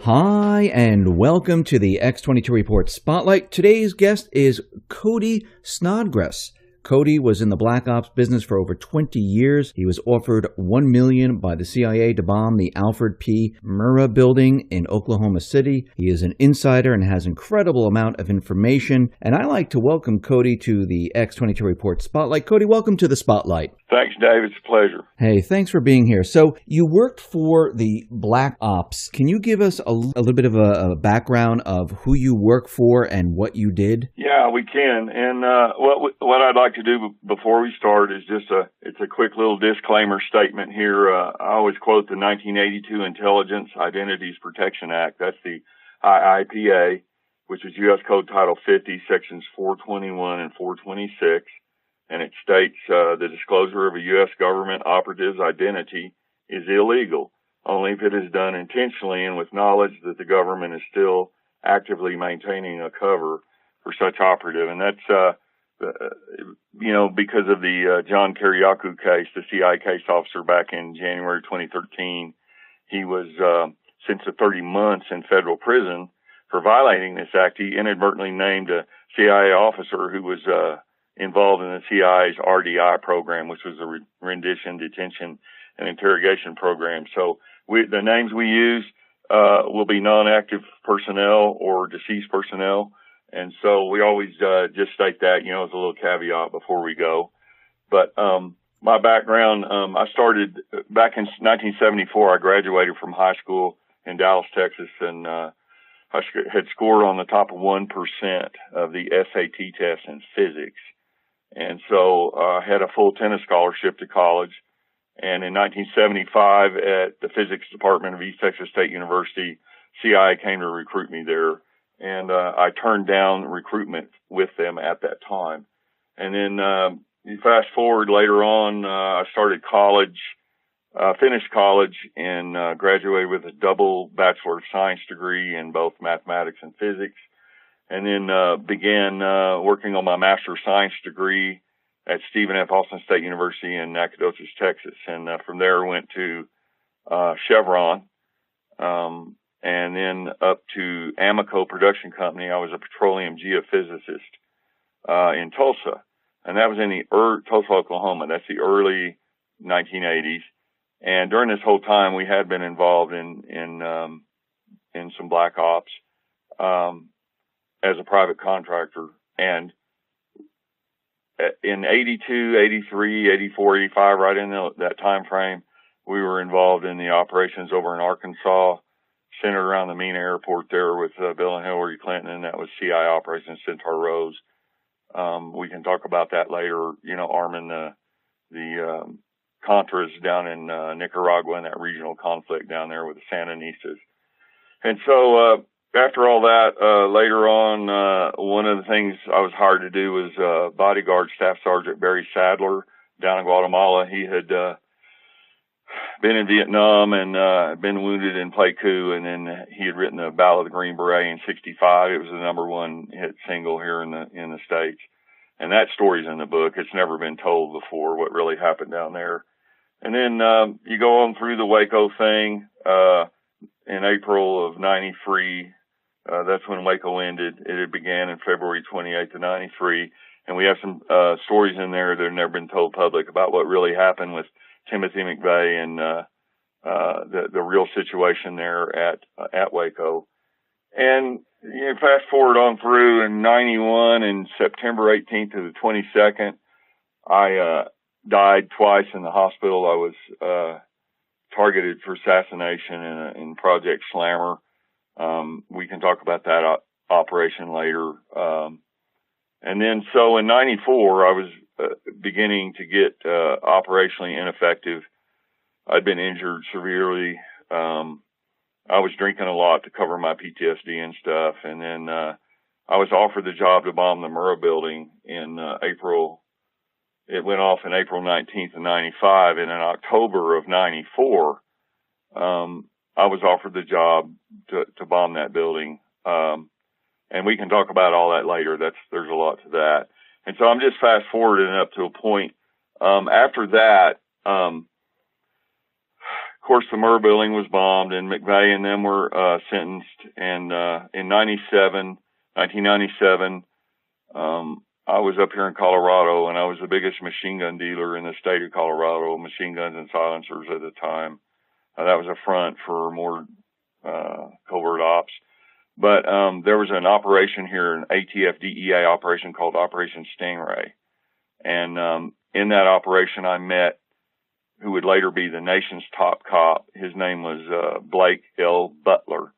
Hi, and welcome to the X22 Report Spotlight. Today's guest is Cody Snodgres. Cody was in the black ops business for over 20 years. He was offered $1 million by the CIA to bomb the Alfred P. Murrah building in Oklahoma City. He is an insider and has incredible amount of information. And I like to welcome Cody to the X22 Report Spotlight. Cody, welcome to the Spotlight. Thanks, Dave. It's a pleasure. Hey, thanks for being here. So you worked for the Black Ops. Can you give us a little bit of a background of who you work for and what you did? Yeah, we can. And what I'd like to do before we start is it's a quick little disclaimer statement here. I always quote the 1982 Intelligence Identities Protection Act. That's the IIPA, which is U.S. Code Title 50, Sections 421 and 426. And it states the disclosure of a U.S. government operative's identity is illegal only if it is done intentionally and with knowledge that the government is still actively maintaining a cover for such operative. And that's, because of the John Kiriakou case, the CIA case officer back in January 2013, he was sentenced to 30 months in federal prison for violating this act. He inadvertently named a CIA officer who was involved in the CIA's RDI program, which was a rendition, detention, and interrogation program. So the names we use will be non-active personnel or deceased personnel. And so we always just state that, as a little caveat before we go. But my background, I started back in 1974. I graduated from high school in Dallas, Texas, and I had scored on the top of 1% of the SAT test in physics. And so I had a full tennis scholarship to college. And in 1975, at the physics department of East Texas State University, CIA came to recruit me there. And I turned down recruitment with them at that time. And then you fast forward later on, I started college, finished college, and graduated with a double Bachelor of Science degree in both mathematics and physics. And then began working on my Master of Science degree at Stephen F. Austin State University in Nacogdoches, Texas. And from there went to Chevron, and then up to Amoco Production Company. I was a petroleum geophysicist in Tulsa, and that was in Tulsa, Oklahoma. That's the early 1980s. And during this whole time, we had been involved in some black ops as a private contractor. And in 82, 83, 84, 85, right in that time frame, we were involved in the operations over in Arkansas, centered around the MENA airport there with Bill and Hillary Clinton, and that was CI Operation Centaur Rose. We can talk about that later, arming the Contras down in Nicaragua and that regional conflict down there with the Sandinistas. And so after all that, later on, one of the things I was hired to do was bodyguard Staff Sergeant Barry Sadler down in Guatemala. He had been in Vietnam and been wounded in Pleiku, and then he had written the Battle of the Green Beret in '65. It was the #1 hit single here in the States. And that story's in the book. It's never been told before what really happened down there. And then you go on through the WayCoh thing in April of '93. That's when WayCoh ended. It had began in February 28th of '93. And we have some stories in there that have never been told public about what really happened with Timothy McVeigh and the real situation there at WayCoh. And fast forward on through in '91, and September 18th to the 22nd, I died twice in the hospital. I was targeted for assassination in Project Slammer. We can talk about that operation later. And then so in '94, I was beginning to get operationally ineffective. I'd been injured severely. I was drinking a lot to cover my PTSD and stuff. And then I was offered the job to bomb the Murrah building in April. It went off in April 19th of '95. And in October of '94, I was offered the job to bomb that building. And we can talk about all that later. There's a lot to that. And so I'm just fast forwarding up to a point. After that, Of course, the Murrah building was bombed, and McVeigh and them were sentenced. And in 1997, I was up here in Colorado, and I was the biggest machine gun dealer in the state of Colorado, machine guns and silencers at the time. That was a front for more covert ops. But there was an operation here, an ATF DEA operation called Operation Stingray. And in that operation, I met who would later be the nation's top cop. His name was Blake L. Butler.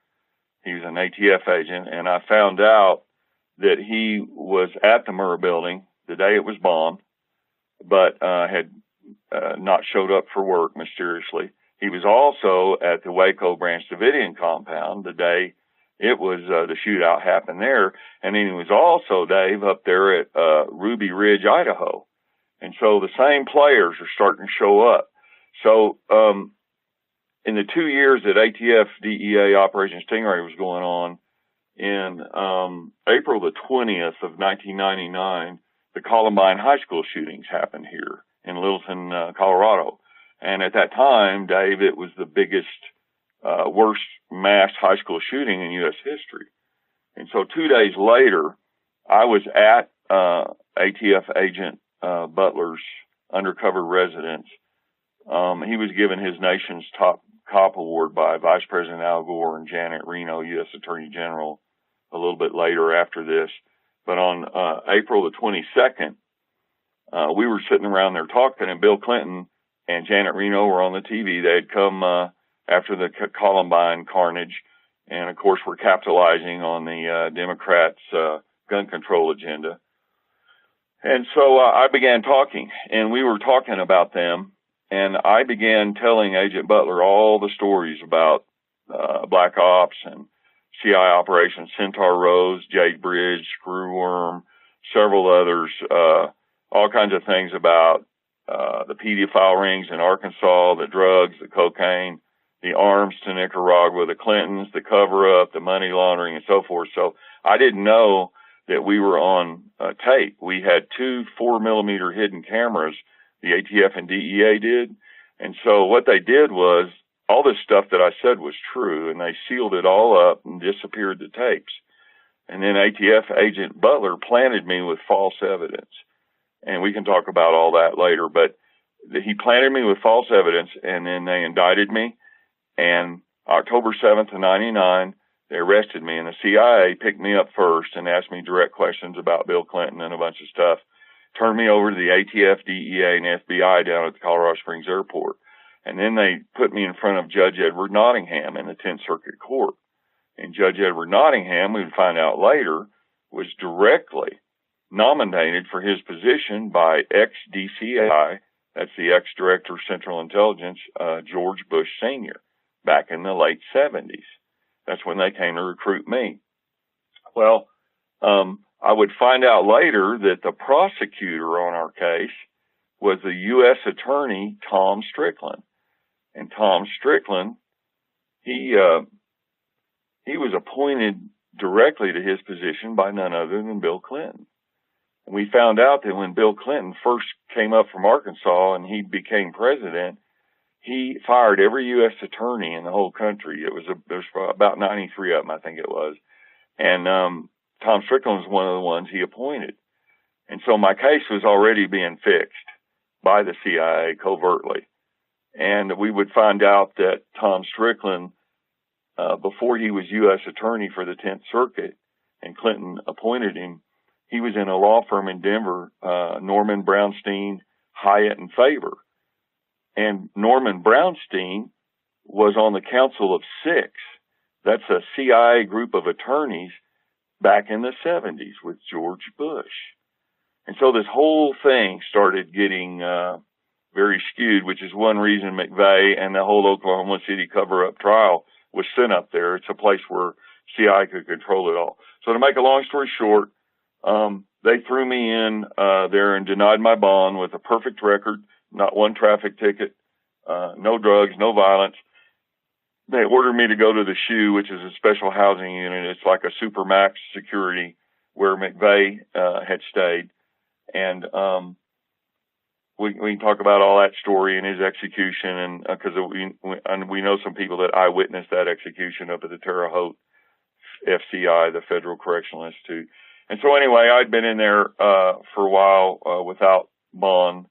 He was an ATF agent, and I found out that he was at the Murrah building the day it was bombed, but had not showed up for work mysteriously. He was also at the WayCoh Branch Davidian compound the day it was the shootout happened there, and then he was also, Dave, up there at Ruby Ridge, Idaho. And so the same players are starting to show up. So in the 2 years that ATF DEA Operation Stingray was going on, in April the 20th of 1999, the Columbine High School shootings happened here in Littleton, Colorado. And at that time, Dave, it was the biggest, worst mass high school shooting in U.S. history. And so 2 days later, I was at ATF agent Butler's undercover residence. He was given his nation's top cop award by Vice President Al Gore and Janet Reno, U.S. Attorney General, a little bit later after this. But on April the 22nd, we were sitting around there talking, and Bill Clinton and Janet Reno were on the TV. They had come after the Columbine carnage, and of course were capitalizing on the Democrats' gun control agenda. And so I began talking, and we were talking about them, and I began telling Agent Butler all the stories about Black Ops and CI operations, Centaur Rose, Jade Bridge, Screwworm, several others, all kinds of things about the pedophile rings in Arkansas, the drugs, the cocaine, the arms to Nicaragua, the Clintons, the cover-up, the money laundering, and so forth. So I didn't know that we were on tape. We had 2 4-millimeter hidden cameras, the ATF and DEA did. And so what they did was, all this stuff that I said was true, and they sealed it all up and disappeared the tapes. And then ATF agent Butler planted me with false evidence. And we can talk about all that later, but he planted me with false evidence, and then they indicted me. And October 7th of 99, they arrested me, and the CIA picked me up first and asked me direct questions about Bill Clinton and a bunch of stuff, turned me over to the ATF, DEA, and FBI down at the Colorado Springs Airport. And then they put me in front of Judge Edward Nottingham in the 10th Circuit Court. And Judge Edward Nottingham, we would find out later, was directly nominated for his position by ex-DCI, that's the ex-Director of Central Intelligence, George Bush Sr., back in the late 70s. That's when they came to recruit me. Well, I would find out later that the prosecutor on our case was the U.S. Attorney, Tom Strickland. And Tom Strickland, he was appointed directly to his position by none other than Bill Clinton. And we found out that when Bill Clinton first came up from Arkansas and he became president, he fired every U.S. attorney in the whole country. There's about 93 of them, I think it was. And Tom Strickland was one of the ones he appointed. And so my case was already being fixed by the CIA covertly. And we would find out that Tom Strickland, before he was U.S. attorney for the 10th Circuit and Clinton appointed him, he was in a law firm in Denver, Norman Brownstein, Hyatt, and Faber. And Norman Brownstein was on the Council of Six. That's a CIA group of attorneys back in the 70s with George Bush. And so this whole thing started getting very skewed, which is one reason McVeigh and the whole Oklahoma City cover-up trial was sent up there. It's a place where CIA could control it all. So to make a long story short, they threw me in there and denied my bond with a perfect record, not one traffic ticket, no drugs, no violence. They ordered me to go to the SHU, which is a special housing unit. It's like a supermax security where McVeigh had stayed. And we can talk about all that story and his execution, and because we know some people that eyewitnessed that execution up at the Terre Haute FCI, the Federal Correctional Institute. And so anyway, I'd been in there for a while without bond,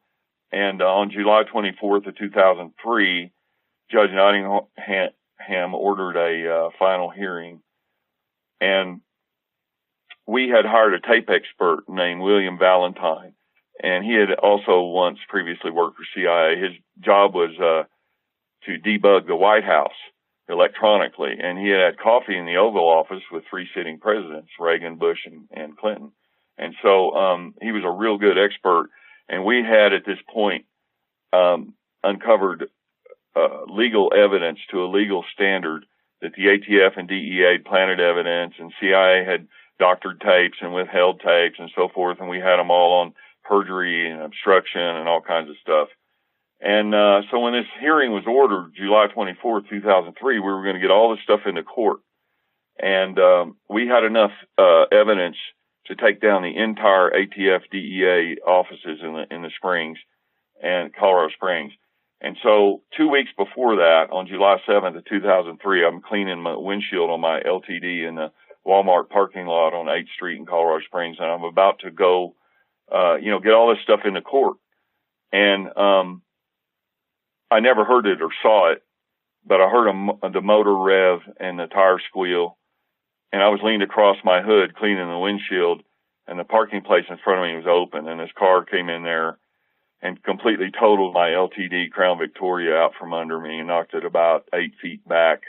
and on July 24th of 2003, Judge Nottingham ordered a final hearing, and we had hired a tape expert named William Valentine, and he had also once previously worked for CIA. His job was to debug the White House electronically, and he had coffee in the Oval Office with 3 sitting presidents, Reagan, Bush, and Clinton. And so he was a real good expert, and we had at this point uncovered legal evidence to a legal standard that the ATF and DEA had planted evidence, and CIA had doctored tapes and withheld tapes and so forth, and we had them all on perjury and obstruction and all kinds of stuff. And so when this hearing was ordered, July 24th, 2003, we were going to get all this stuff into court. And we had enough evidence to take down the entire ATF DEA offices in the Springs and Colorado Springs. And so 2 weeks before that, on July 7th of 2003, I'm cleaning my windshield on my LTD in the Walmart parking lot on 8th Street in Colorado Springs, and I'm about to go, get all this stuff into court. And I never heard it or saw it, but I heard the motor rev and the tire squeal, and I was leaned across my hood cleaning the windshield, and the parking place in front of me was open, and this car came in there and completely totaled my LTD Crown Victoria out from under me and knocked it about 8 feet back,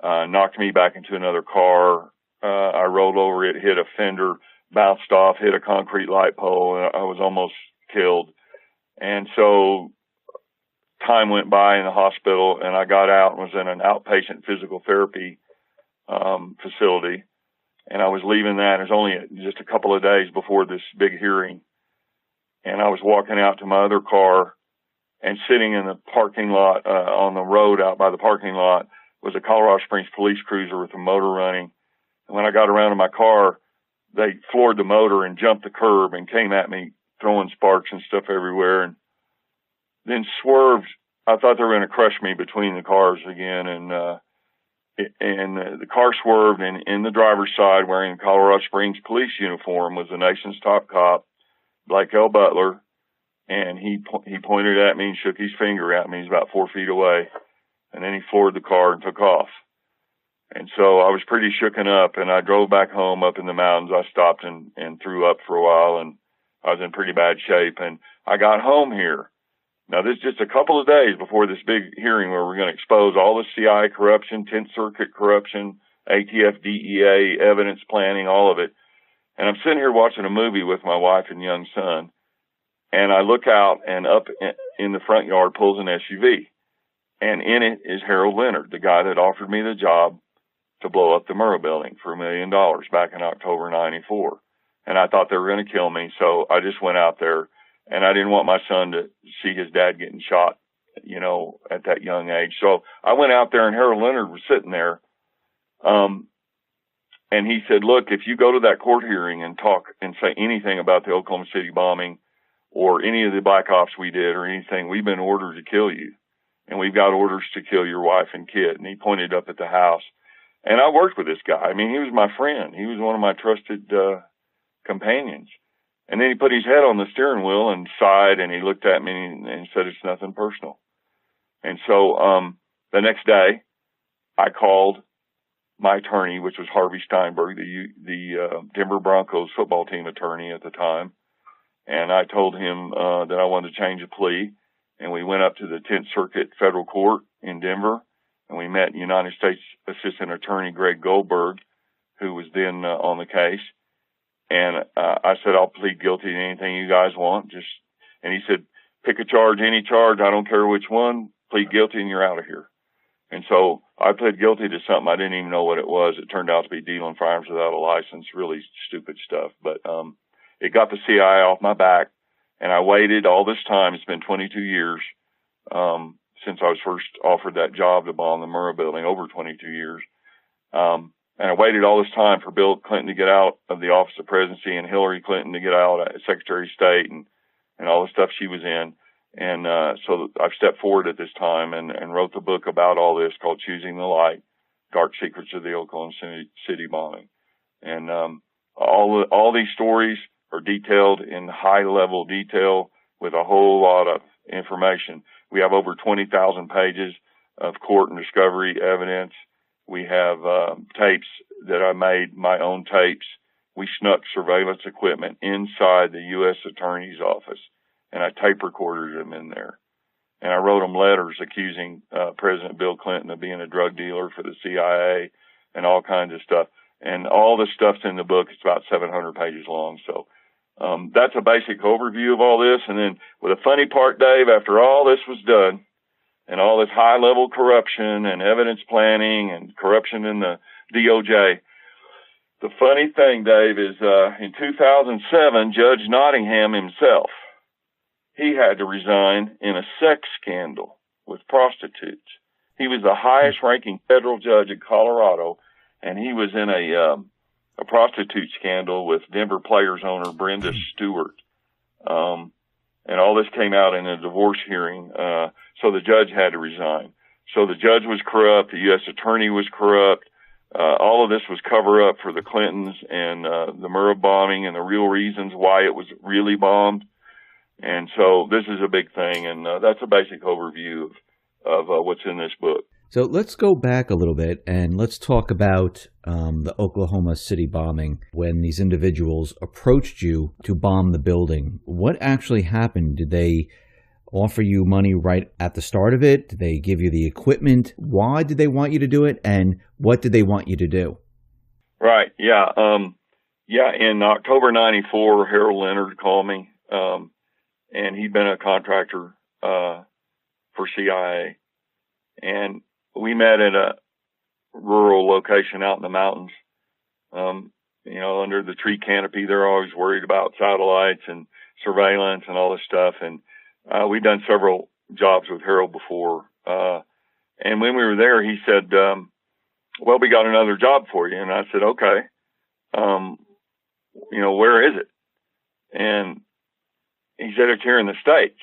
knocked me back into another car. I rolled over it, hit a fender, bounced off, hit a concrete light pole, and I was almost killed. And so time went by in the hospital, and I got out and was in an outpatient physical therapy facility. And I was leaving that. It was only just a couple of days before this big hearing. And I was walking out to my other car, and sitting in the parking lot, on the road out by the parking lot, was a Colorado Springs police cruiser with the motor running. And when I got around to my car, they floored the motor and jumped the curb and came at me, throwing sparks and stuff everywhere, and then swerved. I thought they were going to crush me between the cars again, and the car swerved, and in the driver's side, wearing a Colorado Springs police uniform, was the nation's top cop, Blake L. Butler, and he pointed at me and shook his finger at me. He's about 4 feet away, and then he floored the car and took off. And so I was pretty shooken up, and I drove back home up in the mountains. I stopped and threw up for a while, and I was in pretty bad shape. And I got home here. Now, this is just a couple of days before this big hearing where we're going to expose all the CIA corruption, 10th Circuit corruption, ATF, DEA, evidence planning, all of it. And I'm sitting here watching a movie with my wife and young son, and I look out, and up in the front yard pulls an SUV. And in it is Harold Leonard, the guy that offered me the job to blow up the Murrah building for $1 million back in October '94. And I thought they were going to kill me, so I just went out there, and I didn't want my son to see his dad getting shot, at that young age. So I went out there, and Harold Leonard was sitting there, and he said, look, if you go to that court hearing and talk and say anything about the Oklahoma City bombing or any of the black ops we did or anything, we've been ordered to kill you, and we've got orders to kill your wife and kid. And he pointed up at the house. And I worked with this guy. I mean, he was my friend. He was one of my trusted companions. And then he put his head on the steering wheel and sighed, and he looked at me and said, it's nothing personal. And so the next day, I called my attorney, which was Harvey Steinberg, the Denver Broncos football team attorney at the time. And I told him that I wanted to change the plea. And we went up to the 10th Circuit Federal Court in Denver. And we met United States Assistant Attorney Greg Goldberg, who was then on the case. And I said, I'll plead guilty to anything you guys want. And he said, pick a charge, any charge. I don't care which one. Plead guilty and you're out of here. And so I pled guilty to something I didn't even know what it was. It turned out to be dealing firearms without a license, really stupid stuff. But it got the CIA off my back. And I waited all this time. It's been 22 years. Since I was first offered that job to bomb the Murrah building, over 22 years. And I waited all this time for Bill Clinton to get out of the office of presidency and Hillary Clinton to get out as Secretary of State. And and all the stuff she was in. And so I've stepped forward at this time and wrote the book about all this called Choosing the Light, Dark Secrets of the Oklahoma City Bombing. And all these stories are detailed in high-level detail with a whole lot of information. We have over 20,000 pages of court and discovery evidence. We have tapes that I made, my own tapes. We snuck surveillance equipment inside the U.S. Attorney's office, and I tape recorded them in there. And I wrote them letters accusing President Bill Clinton of being a drug dealer for the CIA and all kinds of stuff. And all the stuff's in the book. It's about 700 pages long. So that's a basic overview of all this. And then with the funny part, Dave, after all this was done and all this high-level corruption and evidence planning and corruption in the DOJ, the funny thing, Dave, is in 2007, Judge Nottingham himself, he had to resign in a sex scandal with prostitutes. He was the highest-ranking federal judge in Colorado, and he was in a prostitute scandal with Denver Players owner Brenda Stewart. And all this came out in a divorce hearing, so the judge had to resign. So the judge was corrupt, the U.S. attorney was corrupt. All of this was cover up for the Clintons and the Murrah bombing and the real reasons why it was really bombed. And so this is a big thing, and that's a basic overview of what's in this book. So let's go back a little bit and let's talk about the Oklahoma City bombing. When these individuals approached you to bomb the building, what actually happened? Did they offer you money right at the start of it? Did they give you the equipment? Why did they want you to do it? And what did they want you to do? Right. Yeah. In October 94, Harold Leonard called me, and he'd been a contractor for CIA. And we met at a rural location out in the mountains, under the tree canopy. They're always worried about satellites and surveillance and all this stuff. And we'd done several jobs with Harold before. And when we were there, he said, well, we got another job for you. And I said, okay, where is it? And he said, it's here in the States.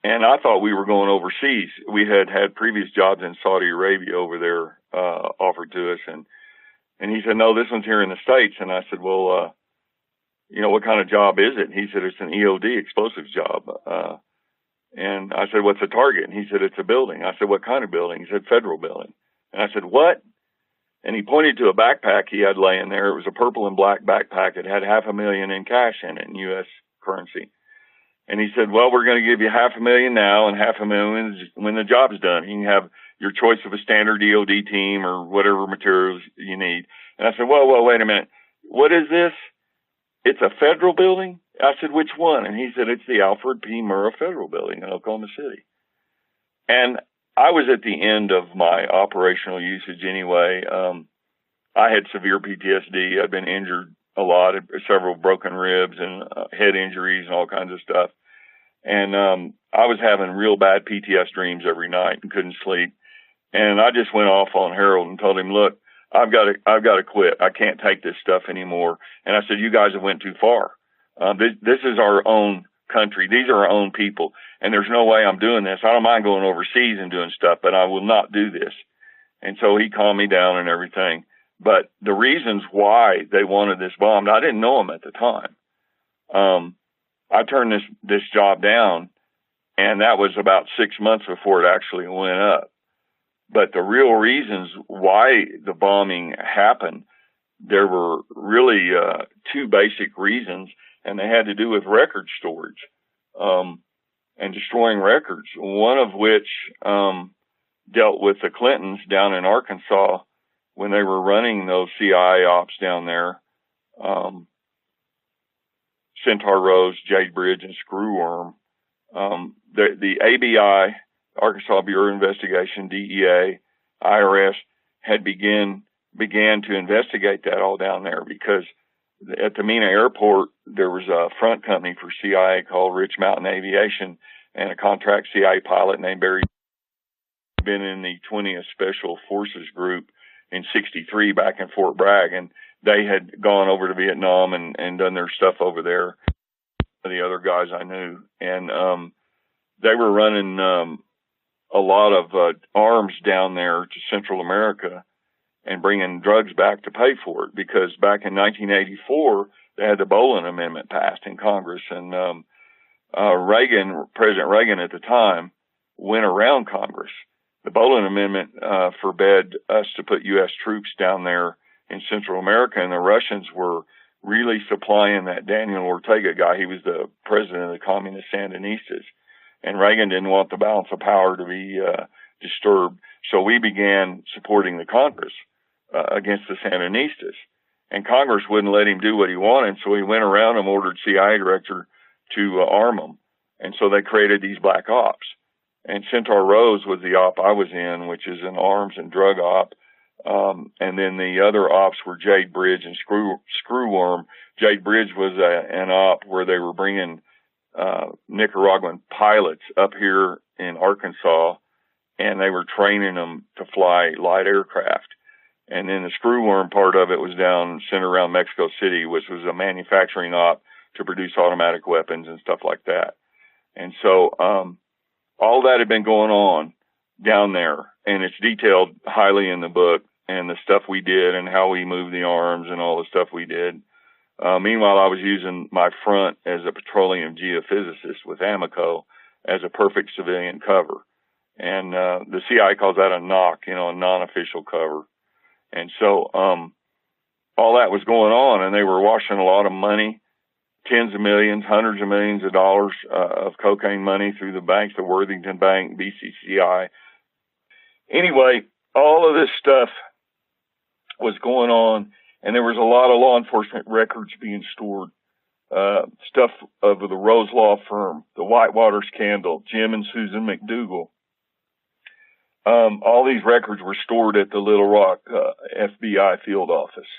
And I thought we were going overseas. We had previous jobs in Saudi Arabia over there, offered to us. And he said, no, this one's here in the States. And I said, well, what kind of job is it? And he said, it's an EOD, explosives job. And I said, what's the target? And he said, it's a building. I said, what kind of building? He said, federal building. And I said, what? And he pointed to a backpack he had laying there. It was a purple and black backpack. It had $500,000 in cash in it in U.S. currency. And he said, well, we're going to give you $500,000 now and $500,000 when the job's done. You can have your choice of a standard EOD team or whatever materials you need. And I said, well, wait a minute. What is this? It's a federal building? I said, which one? And he said, it's the Alfred P. Murrah Federal Building in Oklahoma City. And I was at the end of my operational usage anyway. I had severe PTSD. I'd been injured a lot, several broken ribs and head injuries and all kinds of stuff. And I was having real bad PTSD dreams every night and couldn't sleep. And I just went off on Harold and told him, look, I've got to quit. I can't take this stuff anymore. And I said, you guys have went too far. This is our own country. These are our own people. And there's no way I'm doing this. I don't mind going overseas and doing stuff, but I will not do this. And so he calmed me down and everything. But the reasons why they wanted this bombed, I didn't know them at the time. I turned this job down, and that was about 6 months before it actually went up. But the real reasons why the bombing happened, there were really two basic reasons, and they had to do with record storage and destroying records, one of which dealt with the Clintons down in Arkansas when they were running those CIA ops down there, Centaur Rose, Jade Bridge, and Screwworm. The ABI, Arkansas Bureau of Investigation, DEA, IRS, had began to investigate that all down there because at the Mena Airport, there was a front company for CIA called Rich Mountain Aviation and a contract CIA pilot named Barry been in the 20th Special Forces Group in 63 back in Fort Bragg, and they had gone over to Vietnam and done their stuff over there. the other guys I knew. And they were running a lot of arms down there to Central America and bringing drugs back to pay for it, because back in 1984, they had the Bolin Amendment passed in Congress, and President Reagan at the time, went around Congress. The Bolin Amendment forbade us to put U.S. troops down there in Central America, and the Russians were really supplying that Daniel Ortega guy. He was the president of the communist Sandinistas, and Reagan didn't want the balance of power to be disturbed. So we began supporting the Congress against the Sandinistas, and Congress wouldn't let him do what he wanted. So he went around and ordered CIA director to arm them. And so they created these black ops. And Centaur Rose was the op I was in, which is an arms and drug op. And then the other ops were Jade Bridge and Screwworm. Jade Bridge was an op where they were bringing Nicaraguan pilots up here in Arkansas, and they were training them to fly light aircraft. And then the Screwworm part of it was down centered around Mexico City, which was a manufacturing op to produce automatic weapons and stuff like that. And so all that had been going on down there, and it's detailed highly in the book, and the stuff we did and how we moved the arms and all the stuff we did. Meanwhile, I was using my front as a petroleum geophysicist with Amoco as a perfect civilian cover. And the CIA calls that a NOC, a non-official cover. And so all that was going on, and they were washing a lot of money, tens of millions, hundreds of millions of dollars of cocaine money through the banks, the Worthington Bank, BCCI. Anyway, all of this stuff was going on, and there was a lot of law enforcement records being stored. Stuff of the Rose Law Firm, the Whitewater scandal, Jim and Susan McDougal. All these records were stored at the Little Rock FBI field office.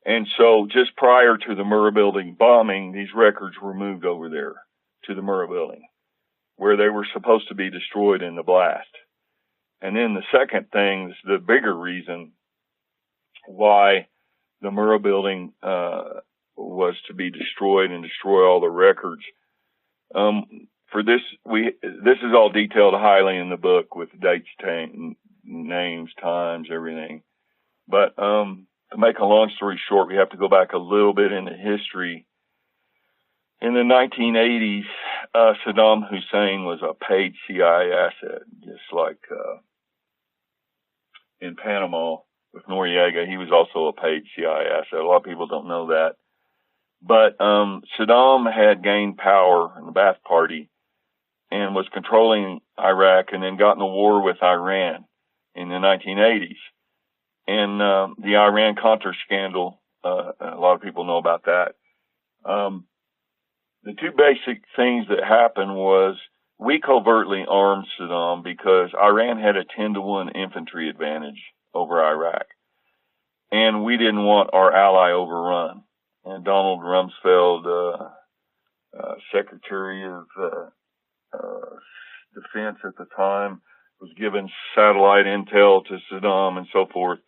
And so just prior to the Murrah Building bombing, these records were moved over there to the Murrah Building, where they were supposed to be destroyed in the blast. And then the second thing, the bigger reason why the Murrah Building was to be destroyed and destroy all the records. For this, this is all detailed highly in the book with dates, names, times, everything. But to make a long story short, we have to go back a little bit into history. In the 1980s, Saddam Hussein was a paid CIA asset, just like in Panama with Noriega. He was also a paid CIA asset. A lot of people don't know that. But Saddam had gained power in the Ba'ath Party and was controlling Iraq, and then got in a war with Iran in the 1980s. And the Iran-Contra scandal, a lot of people know about that. The two basic things that happened was we covertly armed Saddam because Iran had a 10-to-1 infantry advantage over Iraq. And we didn't want our ally overrun. And Donald Rumsfeld, Secretary of Defense at the time, was given satellite intel to Saddam and so forth.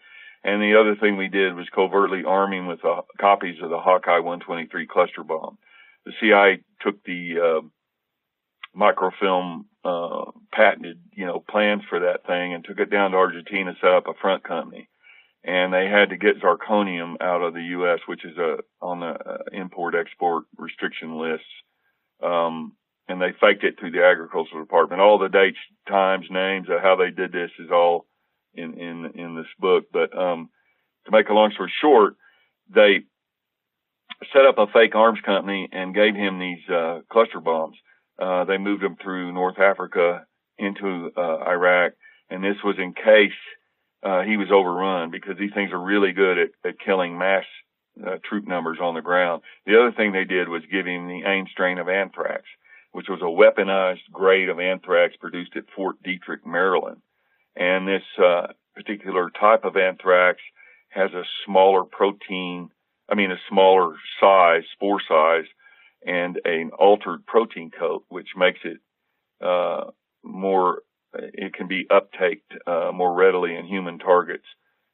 And the other thing we did was covertly arming with copies of the Hawkeye 123 cluster bomb. The CIA took the microfilm patented, plans for that thing and took it down to Argentina, set up a front company. And they had to get zirconium out of the U.S., which is on the import-export restriction lists. And they faked it through the Agricultural Department. All the dates, times, names of how they did this is all in this book. But to make a long story short, they set up a fake arms company and gave him these cluster bombs. They moved them through North Africa into Iraq, and this was in case he was overrun, because these things are really good at killing mass troop numbers on the ground. The other thing they did was give him the AIM strain of anthrax, which was a weaponized grade of anthrax produced at Fort Detrick, Maryland. And this particular type of anthrax has a smaller smaller size, spore size, and an altered protein coat, which makes it it can be uptaked more readily in human targets,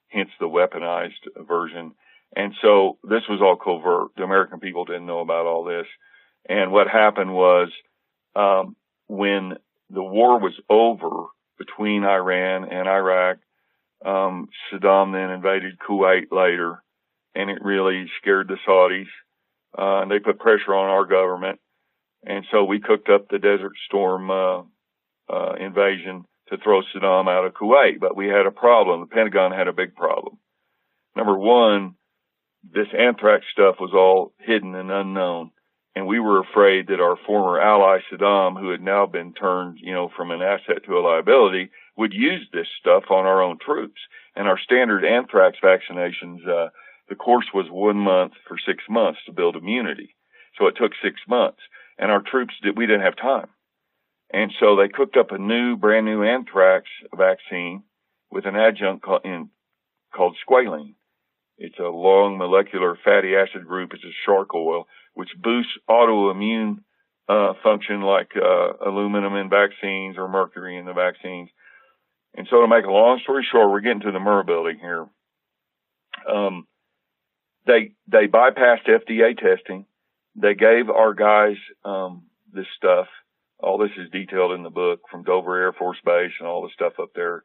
hence the weaponized version. And so this was all covert. The American people didn't know about all this. And what happened was, when the war was over between Iran and Iraq, Saddam then invaded Kuwait later, and it really scared the Saudis. And they put pressure on our government. And so we cooked up the Desert Storm invasion to throw Saddam out of Kuwait. But we had a problem. The Pentagon had a big problem. Number one, this anthrax stuff was all hidden and unknown. And we were afraid that our former ally Saddam, who had now been turned, from an asset to a liability, would use this stuff on our own troops. And our standard anthrax vaccinations, the course was 1 month for 6 months to build immunity. So it took 6 months. And our troops, we didn't have time. And so they cooked up a brand new anthrax vaccine with an adjunct called squalene. It's a long molecular fatty acid group. It's a shark oil, which boosts autoimmune function like aluminum in vaccines or mercury in the vaccines. And so to make a long story short, we're getting to the Murrah building here. They bypassed FDA testing. They gave our guys this stuff. All this is detailed in the book, from Dover Air Force Base and all the stuff up there.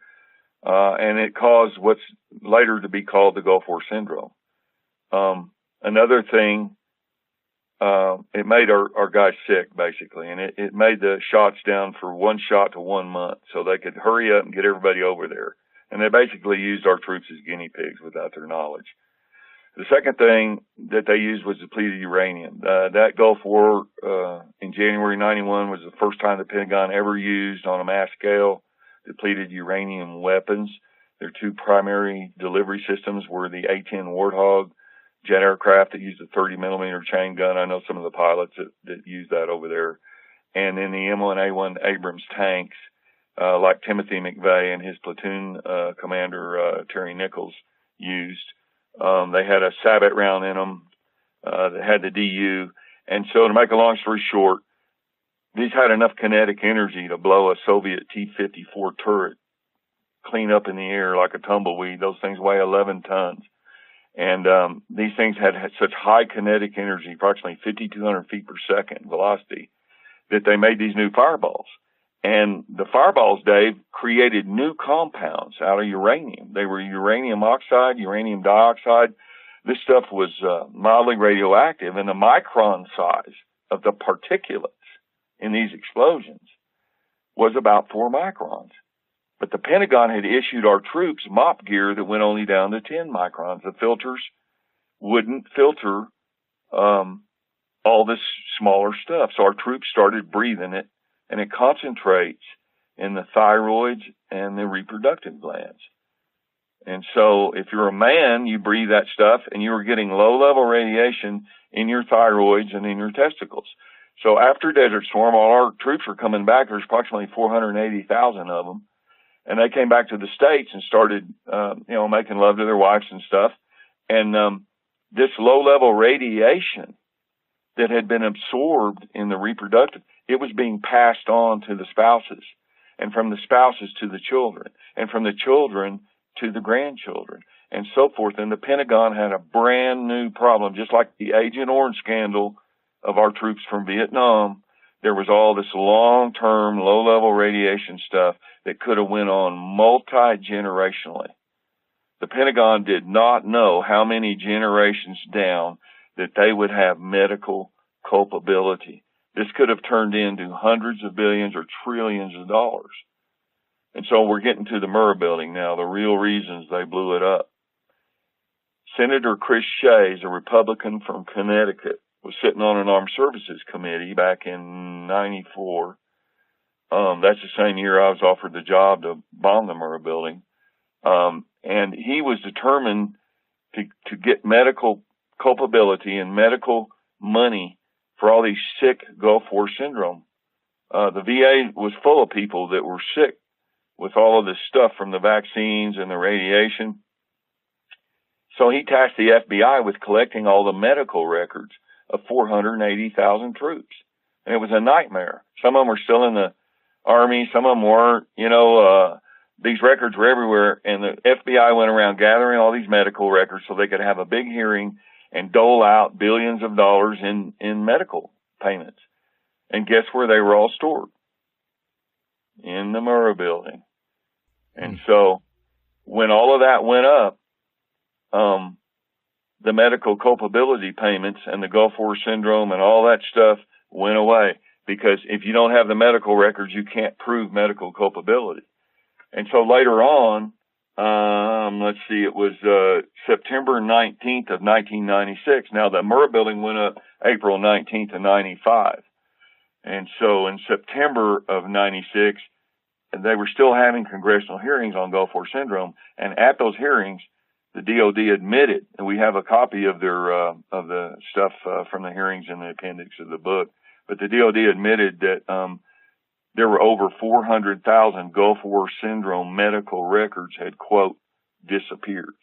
And it caused what's later to be called the Gulf War syndrome. Another thing, it made our guys sick, basically, and it made the shots down for 1 shot to 1 month so they could hurry up and get everybody over there. And they basically used our troops as guinea pigs without their knowledge. The second thing that they used was depleted uranium. That Gulf War in January 91 was the first time the Pentagon ever used on a mass scale depleted uranium weapons. Their two primary delivery systems were the A-10 Warthog jet aircraft that used a 30-millimeter chain gun. I know some of the pilots that use that over there. And then the M1A1 Abrams tanks, like Timothy McVeigh and his platoon commander, Terry Nichols, used. They had a sabot round in them that had the DU. And so to make a long story short, these had enough kinetic energy to blow a Soviet T-54 turret clean up in the air like a tumbleweed. Those things weigh 11 tons. And these things had such high kinetic energy, approximately 5,200 feet per second velocity, that they made these new fireballs. And the fireballs, Dave, created new compounds out of uranium. They were uranium oxide, uranium dioxide. This stuff was mildly radioactive, and the micron size of the particulates in these explosions was about 4 microns. But the Pentagon had issued our troops mop gear that went only down to 10 microns. The filters wouldn't filter all this smaller stuff. So our troops started breathing it, and it concentrates in the thyroids and the reproductive glands. And so if you're a man, you breathe that stuff, and you were getting low-level radiation in your thyroids and in your testicles. So after Desert Storm, all our troops were coming back. There's approximately 480,000 of them. And they came back to the States and started, making love to their wives and stuff. And this low-level radiation that had been absorbed in the reproductive, it was being passed on to the spouses, and from the spouses to the children, and from the children to the grandchildren, and so forth. And the Pentagon had a brand new problem, just like the Agent Orange scandal of our troops from Vietnam. There was all this long-term, low-level radiation stuff that could have went on multi-generationally. The Pentagon did not know how many generations down that they would have medical culpability. This could have turned into hundreds of billions or trillions of dollars. And so we're getting to the Murrah building now, the real reasons they blew it up. Senator Chris Shays, a Republican from Connecticut, was sitting on an Armed Services Committee back in 94. That's the same year I was offered the job to bomb the Murrah building. And he was determined to get medical culpability and medical money for all these sick Gulf War syndrome. The VA was full of people that were sick with all of this stuff from the vaccines and the radiation. So he tasked the FBI with collecting all the medical records of 480,000 troops. And it was a nightmare. Some of them were still in the Army. Some of them weren't. These records were everywhere. And the FBI went around gathering all these medical records so they could have a big hearing and dole out billions of dollars in medical payments. And guess where they were all stored? In the Murrah building. And so when all of that went up, the medical culpability payments and the Gulf War syndrome and all that stuff went away, because if you don't have the medical records, you can't prove medical culpability. And so later on, let's see, it was September 19th of 1996. Now, the Murrah building went up April 19th of 95. And so in September of 96, they were still having congressional hearings on Gulf War syndrome. And at those hearings, the DOD admitted, and we have a copy of their of the stuff from the hearings in the appendix of the book, but the DOD admitted that there were over 400,000 Gulf War syndrome medical records had, quote, disappeared.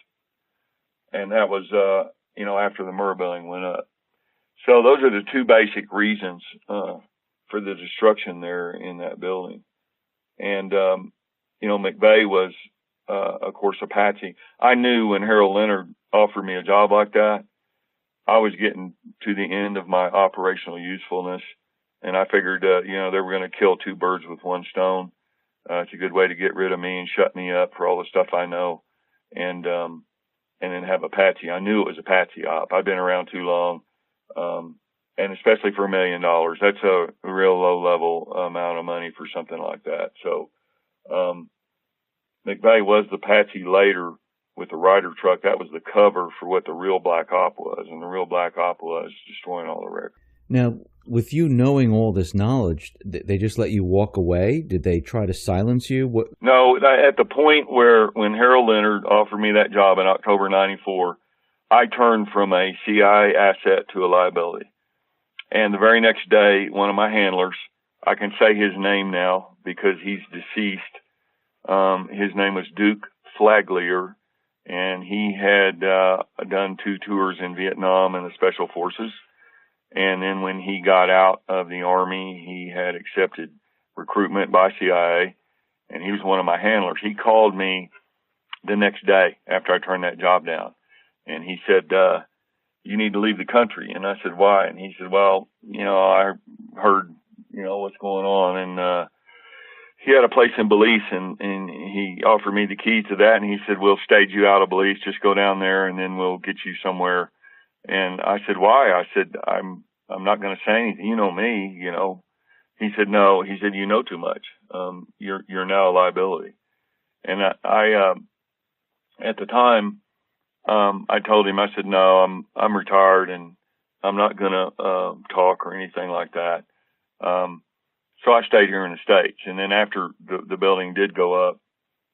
And that was, after the Murrah building went up. So those are the two basic reasons for the destruction there in that building. And, McVeigh was, of course, a patsy. I knew when Harold Leonard offered me a job like that, I was getting to the end of my operational usefulness. And I figured, they were going to kill two birds with one stone. It's a good way to get rid of me and shut me up for all the stuff I know. And then have a patsy. I knew it was a patsy op. I've been around too long. And especially for $1 million, that's a real low level amount of money for something like that. So, McVeigh was the patsy later with the Ryder truck. That was the cover for what the real black op was. And the real black op was destroying all the records. Now, with you knowing all this knowledge, they just let you walk away? Did they try to silence you? No, at the point when Harold Leonard offered me that job in October 94, I turned from a CI asset to a liability. And the very next day, one of my handlers, I can say his name now because he's deceased. His name was Duke Flaglier, and he had done 2 tours in Vietnam and the Special Forces. And then when he got out of the Army, he had accepted recruitment by CIA, and he was one of my handlers. He called me the next day after I turned that job down, and he said, you need to leave the country. And I said, why? And he said, well, I heard, what's going on. And he had a place in Belize, and he offered me the key to that. And he said, we'll stage you out of Belize. Just go down there, and then we'll get you somewhere. And I said, why? I said, I'm not going to say anything. You know me, He said, no. He said, you know too much. You're now a liability. And I at the time, I told him, I said, no, I'm retired and I'm not going to talk or anything like that. So I stayed here in the States. And then after the building did go up,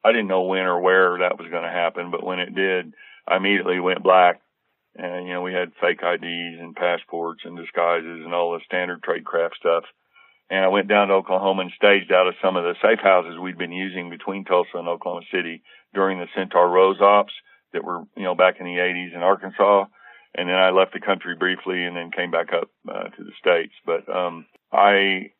I didn't know when or where that was going to happen. But when it did, I immediately went black. And, we had fake IDs and passports and disguises and all the standard tradecraft stuff. And I went down to Oklahoma and staged out of some of the safe houses we'd been using between Tulsa and Oklahoma City during the Centaur Rose ops that were, back in the 80s in Arkansas. And then I left the country briefly and then came back up to the States. But I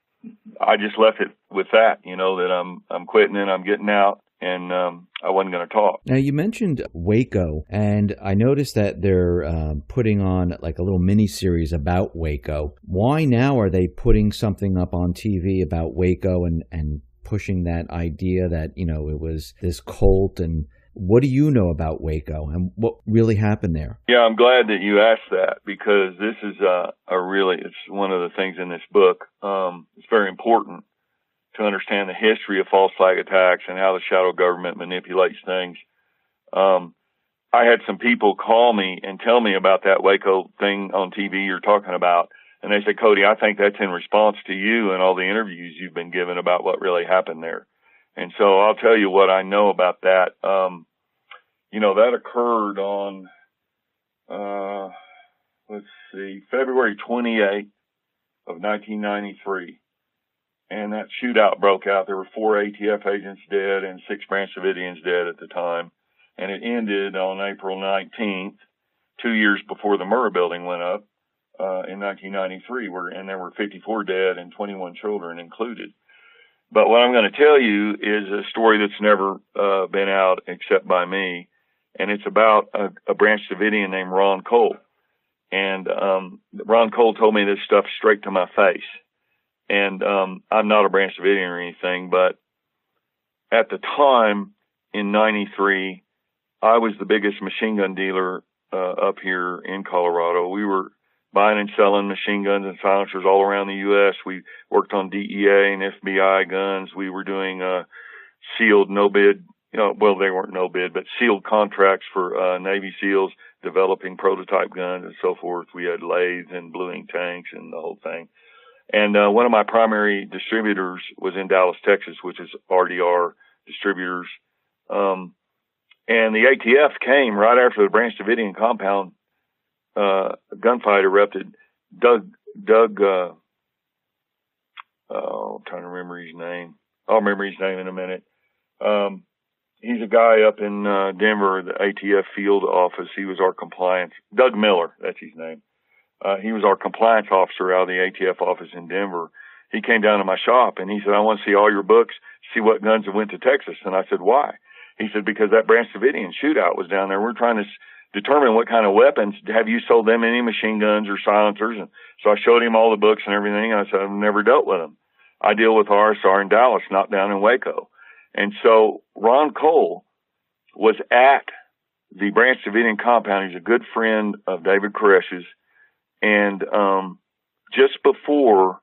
just left it with that, that I'm quitting and I'm getting out. And I wasn't going to talk. Now, you mentioned WayCoh, and I noticed that they're putting on like a little mini-series about WayCoh. Why now are they putting something up on TV about WayCoh and pushing that idea that, it was this cult? And what do you know about WayCoh and what really happened there? Yeah, I'm glad that you asked that, because this is it's one of the things in this book. It's very important to understand the history of false flag attacks and how the shadow government manipulates things. I had some people call me and tell me about that WayCoh thing on TV you're talking about. And they said, Cody, I think that's in response to you and all the interviews you've been given about what really happened there. And so I'll tell you what I know about that. That occurred on, February 28th of 1993. And that shootout broke out. There were 4 ATF agents dead and 6 Branch Davidians dead at the time. And it ended on April 19th, 2 years before the Murrah building went up, in 1993, and there were 54 dead and 21 children included. But what I'm going to tell you is a story that's never been out except by me. And it's about a Branch Davidian named Ron Cole. And Ron Cole told me this stuff straight to my face. And I'm not a Branch Davidian or anything, but at the time in '93, I was the biggest machine gun dealer up here in Colorado. We were buying and selling machine guns and silencers all around the U.S. We worked on DEA and FBI guns. We were doing sealed no bid, well, they weren't no bid, but sealed contracts for Navy SEALs, developing prototype guns and so forth. We had lathes and blue ink tanks and the whole thing. And one of my primary distributors was in Dallas, Texas, which is RDR Distributors. And the ATF came right after the Branch Davidian compound gunfight erupted. I'm trying to remember his name. I'll remember his name in a minute. He's a guy up in Denver, the ATF field office. He was our compliance. Doug Miller, that's his name. He was our compliance officer out of the ATF office in Denver. He came down to my shop and he said, I want to see all your books, see what guns have went to Texas. And I said, why? He said, because that Branch Davidian shootout was down there. We're trying to determine what kind of weapons. Have you sold them any machine guns or silencers? And so I showed him all the books and everything. And I said, I've never dealt with them. I deal with RSR in Dallas, not down in WayCoh. And so Ron Cole was at the Branch Davidian compound. He's a good friend of David Koresh's. And just before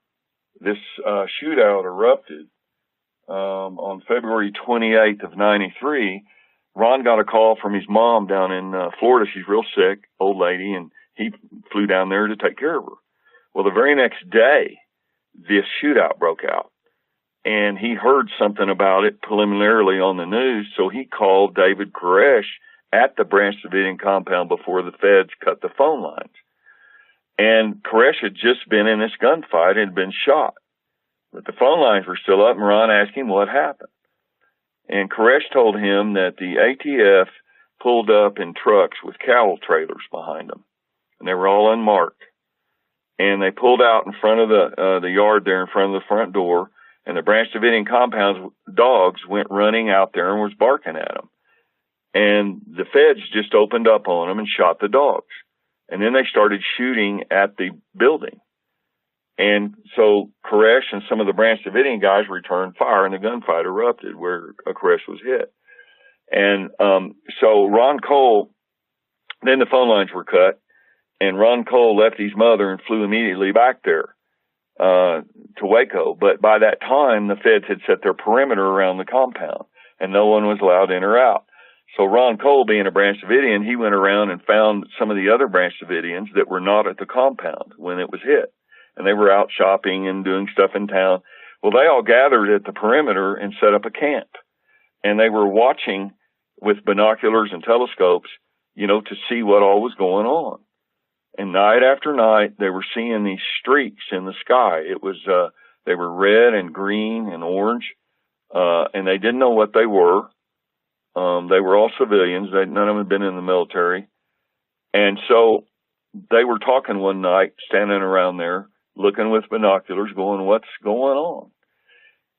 this shootout erupted, on February 28th of '93, Ron got a call from his mom down in Florida. She's real sick, old lady, and he flew down there to take care of her. Well, the very next day, this shootout broke out, and he heard something about it preliminarily on the news, so he called David Koresh at the Branch Davidian compound before the feds cut the phone lines. And Koresh had just been in this gunfight and been shot. But the phone lines were still up, and Ron asked him what happened. And Koresh told him that the ATF pulled up in trucks with cattle trailers behind them, and they were all unmarked. And they pulled out in front of the yard there in front of the front door, and the Branch Davidian compound's dogs went running out there and was barking at them. And the feds just opened up on them and shot the dogs. And then they started shooting at the building. And so Koresh and some of the Branch Davidian guys returned fire, and the gunfight erupted where Koresh was hit. And so Ron Cole, then the phone lines were cut, and Ron Cole left his mother and flew immediately back there to WayCoh. But by that time, the feds had set their perimeter around the compound, and no one was allowed in or out. So Ron Cole, being a Branch Davidian, he went around and found some of the other Branch Davidians that were not at the compound when it was hit. And they were out shopping and doing stuff in town. Well, they all gathered at the perimeter and set up a camp. And they were watching with binoculars and telescopes, to see what all was going on. And night after night, they were seeing these streaks in the sky. It was, they were red and green and orange. And they didn't know what they were. They were all civilians. None of them had been in the military. And so they were talking one night, standing around there, looking with binoculars, going, what's going on?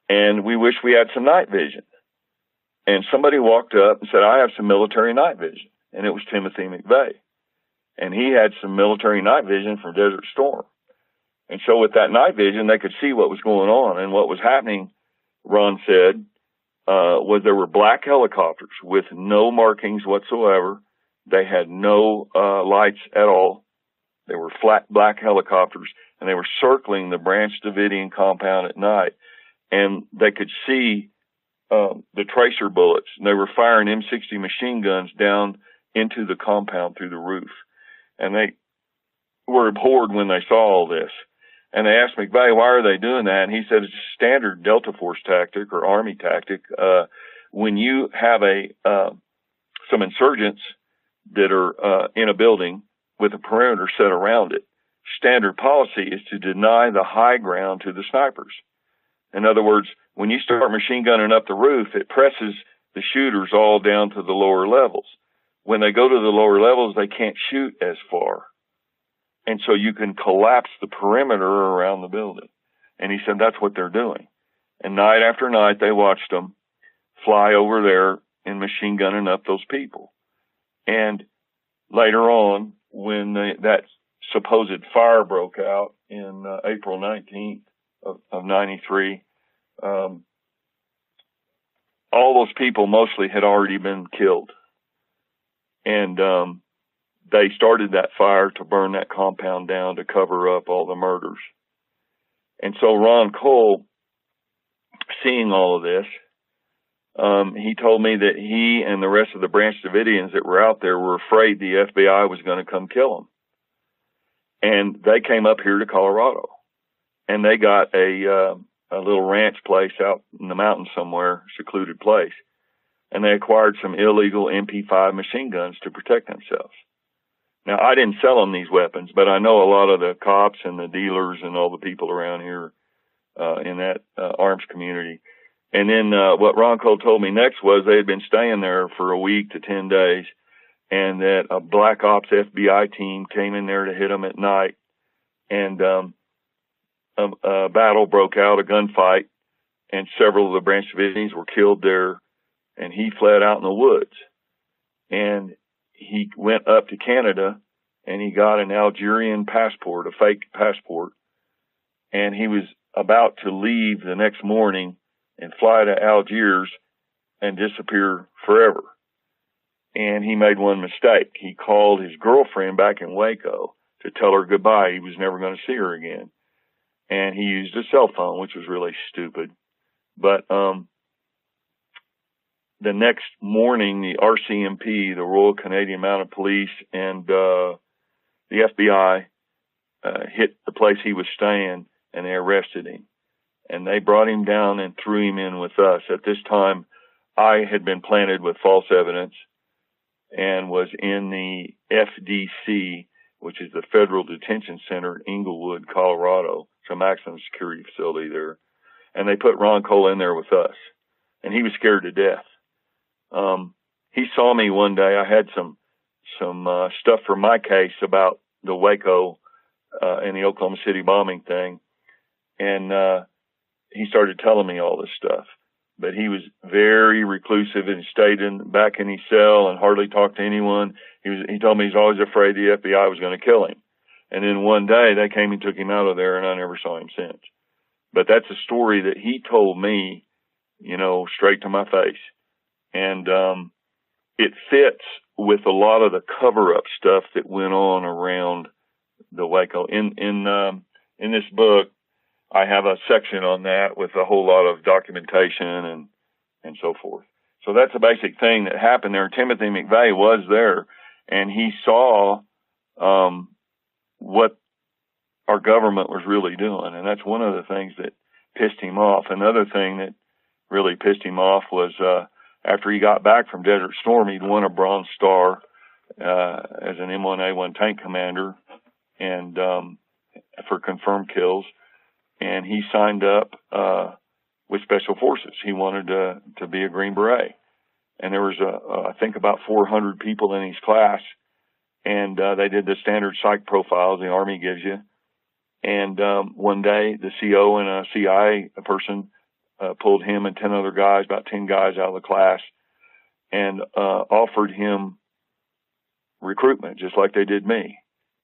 And we wish we had some night vision. And somebody walked up and said, I have some military night vision. And it was Timothy McVeigh. And he had some military night vision from Desert Storm. And so with that night vision, they could see what was going on. And what was happening, Ron said, was there were black helicopters with no markings whatsoever. They had no lights at all. They were flat black helicopters, and they were circling the Branch Davidian compound at night. And they could see the tracer bullets, and they were firing M60 machine guns down into the compound through the roof. And they were abhorred when they saw all this. And they asked McVeigh, why are they doing that? And he said, it's a standard Delta Force tactic or Army tactic. When you have some insurgents that are in a building with a perimeter set around it, standard policy is to deny the high ground to the snipers. In other words, when you start machine gunning up the roof, it presses the shooters all down to the lower levels. When they go to the lower levels, they can't shoot as far. And so you can collapse the perimeter around the building. And he said that's what they're doing. And night after night, they watched them fly over there and machine gunning up those people. And later on, when that supposed fire broke out in April 19th of 93. All those people mostly had already been killed. And they started that fire to burn that compound down to cover up all the murders. And so Ron Cole, seeing all of this, he told me that he and the rest of the Branch Davidians that were out there were afraid the FBI was going to come kill them. And they came up here to Colorado. And they got a little ranch place out in the mountains somewhere, secluded place. And they acquired some illegal MP5 machine guns to protect themselves. Now, I didn't sell them these weapons, but I know a lot of the cops and the dealers and all the people around here in that arms community. And then what Ron Cole told me next was they had been staying there for a week to 10 days, and that a Black Ops FBI team came in there to hit them at night, and a battle broke out, a gunfight, and several of the Branch Davidians were killed there, and he fled out in the woods. And he went up to Canada, and he got an Algerian passport, a fake passport, and he was about to leave the next morning and fly to Algiers and disappear forever. And he made one mistake. He called his girlfriend back in WayCoh to tell her goodbye. He was never going to see her again. And he used a cell phone, which was really stupid. But the next morning, the RCMP, the Royal Canadian Mounted Police, and the FBI hit the place he was staying, and they arrested him. And they brought him down and threw him in with us. At this time, I had been planted with false evidence and was in the FDC, which is the Federal Detention Center in Englewood, Colorado. It's a maximum security facility there. And they put Ron Cole in there with us. And he was scared to death. He saw me one day. I had some stuff for my case about the WayCoh and the Oklahoma City bombing thing. And he started telling me all this stuff. But he was very reclusive and stayed back in his cell and hardly talked to anyone. He told me he's always afraid the FBI was going to kill him. And then one day they came and took him out of there, and I never saw him since. But that's a story that he told me, straight to my face. And it fits with a lot of the cover-up stuff that went on around the WayCoh. In this book, I have a section on that with a whole lot of documentation and so forth. So that's a basic thing that happened there. Timothy McVeigh was there, and he saw what our government was really doing, and that's one of the things that pissed him off. Another thing that really pissed him off was after he got back from Desert Storm, he'd won a Bronze Star as an M1A1 tank commander and for confirmed kills. And he signed up with Special Forces. He wanted to be a Green Beret. And there was, I think, about 400 people in his class. And they did the standard psych profiles the Army gives you. And one day, the CO and a CIA person pulled him and 10 other guys, about 10 guys out of the class, and offered him recruitment, just like they did me.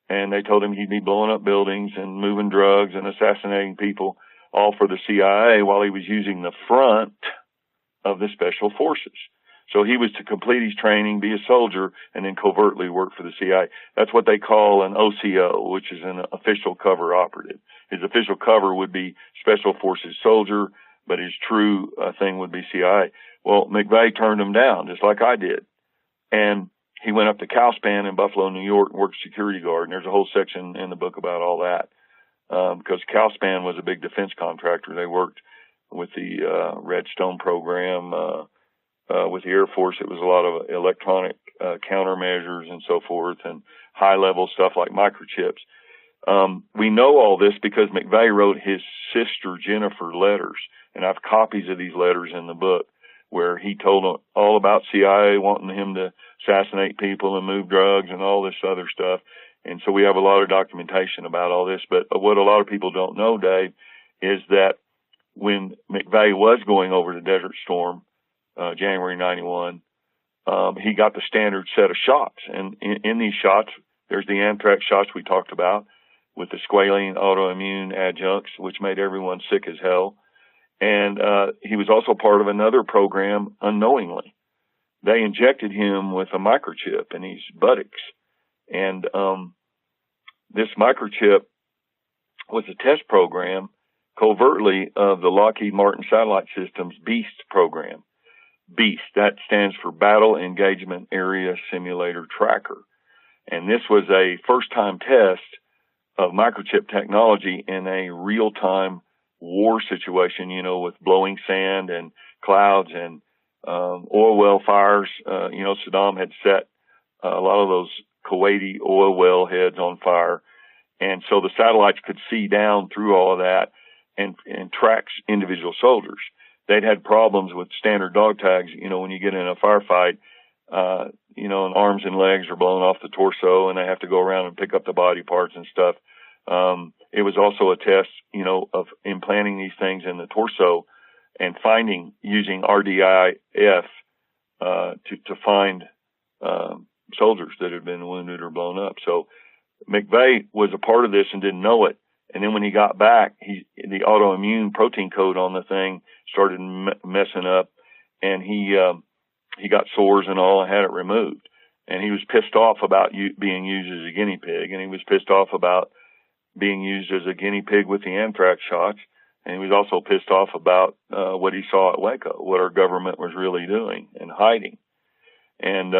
And they told him he'd be blowing up buildings and moving drugs and assassinating people, all for the CIA, while he was using the front of the Special Forces. So he was to complete his training, be a soldier, and then covertly work for the CIA. That's what they call an OCO, which is an official cover operative. His official cover would be Special Forces soldier, but his true thing would be CIA. Well, McVeigh turned him down, just like I did. And he went up to Calspan in Buffalo, New York, and worked security guard. And there's a whole section in the book about all that. Because Calspan was a big defense contractor. They worked with the Redstone program, with the Air Force. It was a lot of electronic countermeasures and so forth, and high-level stuff like microchips. We know all this because McVeigh wrote his sister Jennifer letters, and I have copies of these letters in the book where he told them all about CIA wanting him to assassinate people and move drugs and all this other stuff. And so we have a lot of documentation about all this. But what a lot of people don't know, Dave, is that when McVeigh was going over to Desert Storm, January 91, he got the standard set of shots. And in these shots, There's the anthrax shots we talked about with the squalene autoimmune adjuncts, which made everyone sick as hell. And he was also part of another program unknowingly. They injected him with a microchip in his buttocks. And this microchip was a test program covertly of the Lockheed Martin Satellite Systems BEAST program. BEAST, that stands for Battle Engagement Area Simulator Tracker. And this was a first-time test of microchip technology in a real-time war situation, with blowing sand and clouds and oil well fires. Saddam had set a lot of those Kuwaiti oil well heads on fire. And so the satellites could see down through all of that and track individual soldiers. They'd had problems with standard dog tags, when you get in a firefight, and arms and legs are blown off the torso and they have to go around and pick up the body parts and stuff. It was also a test, of implanting these things in the torso and using RDIF, to find, soldiers that had been wounded or blown up. So McVeigh was a part of this and didn't know it. And then when he got back, the autoimmune protein code on the thing started messing up, and he got sores and all and had it removed. And he was pissed off about being used as a guinea pig, and he was pissed off about being used as a guinea pig with the anthrax shots. And he was also pissed off about what he saw at WayCoh, what our government was really doing and hiding. And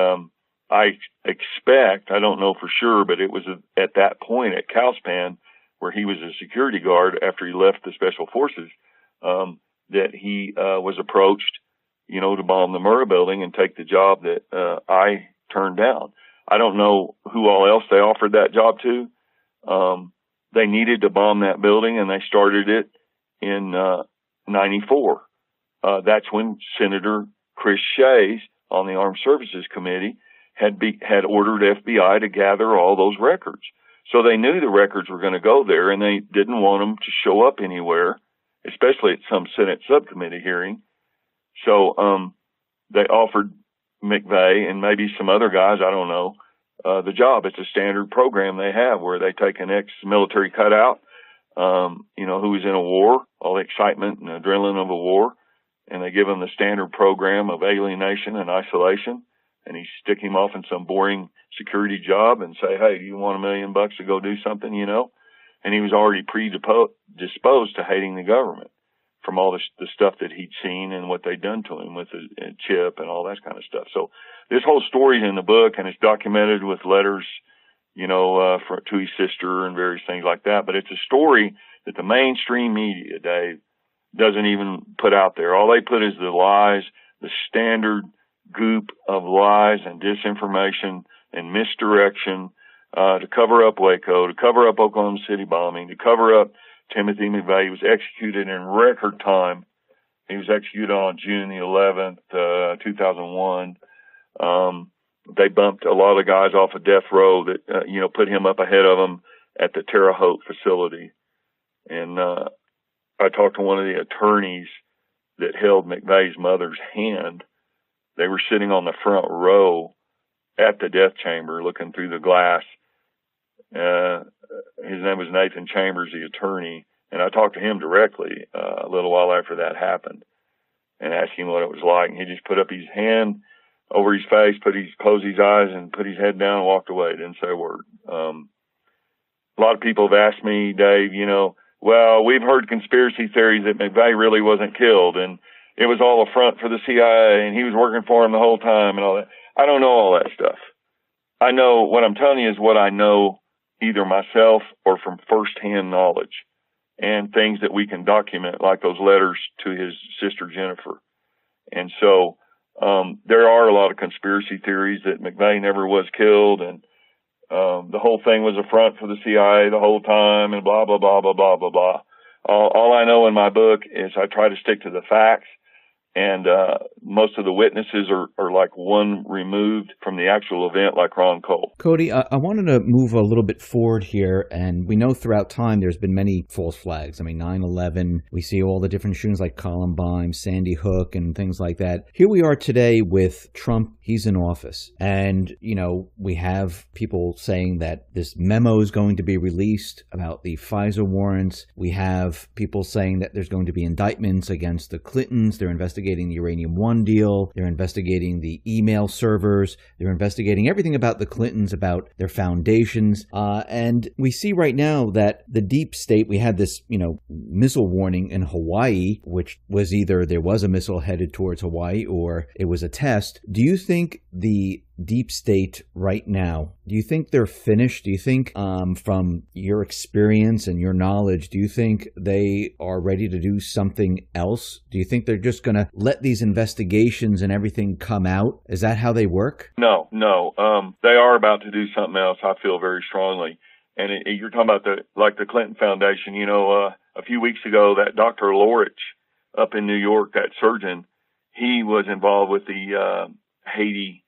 I expect, I don't know for sure, but it was at that point at Calspan, where he was a security guard after he left the Special Forces, that he was approached, to bomb the Murrah building and take the job that I turned down. I don't know who all else they offered that job to. They needed to bomb that building, and they started it in 94. That's when Senator Chris Shays on the Armed Services Committee had ordered FBI to gather all those records. So they knew the records were going to go there, and they didn't want them to show up anywhere, especially at some Senate subcommittee hearing. So they offered McVeigh and maybe some other guys, I don't know, the job. It's a standard program they have where they take an ex-military cutout, who was in a war, all the excitement and adrenaline of a war, and they give him the standard program of alienation and isolation, and he stick him off in some boring security job and say, hey, do you want $1 million to go do something, And he was already predisposed to hating the government from all the stuff that he'd seen and what they'd done to him with the chip and all that kind of stuff. So this whole story's in the book, and it's documented with letters, to his sister and various things like that. But it's a story that the mainstream media, Dave, doesn't even put out there. All they put is the lies, the standard goop of lies and disinformation and misdirection, to cover up WayCoh, to cover up Oklahoma City bombing, to cover up Timothy McVeigh. He was executed in record time. He was executed on June the 11th, 2001. They bumped a lot of guys off of death row that, put him up ahead of them at the Terre Haute facility. And, I talked to one of the attorneys that held McVeigh's mother's hand. They were sitting on the front row at the death chamber looking through the glass. His name was Nathan Chambers, the attorney, and I talked to him directly a little while after that happened and asked him what it was like. And he just put up his hand over his face, closed his eyes and put his head down and walked away. Didn't say a word. A lot of people have asked me, Dave, well, we've heard conspiracy theories that McVeigh really wasn't killed and it was all a front for the CIA and he was working for him the whole time and all that. I don't know all that stuff. I know what I'm telling you is what I know either myself or from firsthand knowledge and things that we can document, like those letters to his sister Jennifer. And so there are a lot of conspiracy theories that McVeigh never was killed and the whole thing was a front for the CIA the whole time and blah, blah, blah, blah, blah, blah, blah. All I know in my book is I try to stick to the facts And most of the witnesses are like one removed from the actual event, like Ron Cole. Cody, I wanted to move a little bit forward here, and we know throughout time there's been many false flags. I mean, 9/11, we see all the different shootings like Columbine, Sandy Hook, and things like that. Here we are today with Trump. He's in office, and, you know, we have people saying that this memo is going to be released about the Pfizer warrants. We have people saying that there's going to be indictments against the Clintons. They're investigating the Uranium One deal. They're investigating the email servers. They're investigating everything about the Clintons, about their foundations. And we see right now that the deep state, we had this, you know, missile warning in Hawaii, which was either there was a missile headed towards Hawaii or it was a test. Do you think the deep state right now, do you think they're finished? Do you think, from your experience and your knowledge, do you think they are ready to do something else? Do you think they're just going to let these investigations and everything come out? Is that how they work? No. They are about to do something else, I feel very strongly. And you're talking about the Clinton Foundation. You know, a few weeks ago, that Dr. Lorich up in New York, that surgeon, he was involved with the Haiti